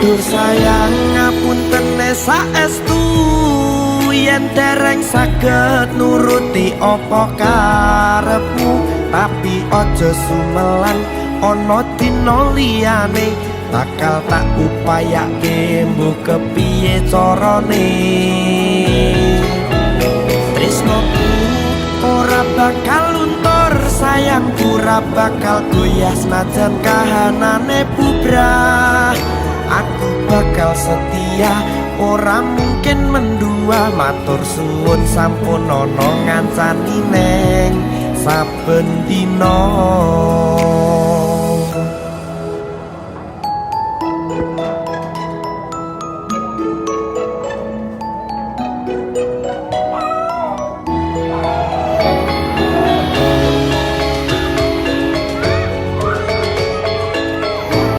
Dur sayang ngapunten saestu yen dereng saged nuruti apa karepmu, tapi aja sumelan ana dina liyane bakal tak upayake mbok kepiye carane. Tresnoku ora bakal luntur, sayangku ora bakal goyah senajan kahanane bubrah. Aku bakal setia, ora mungkin mendua. Matur suwun sampun ana ngancani neng saben dina.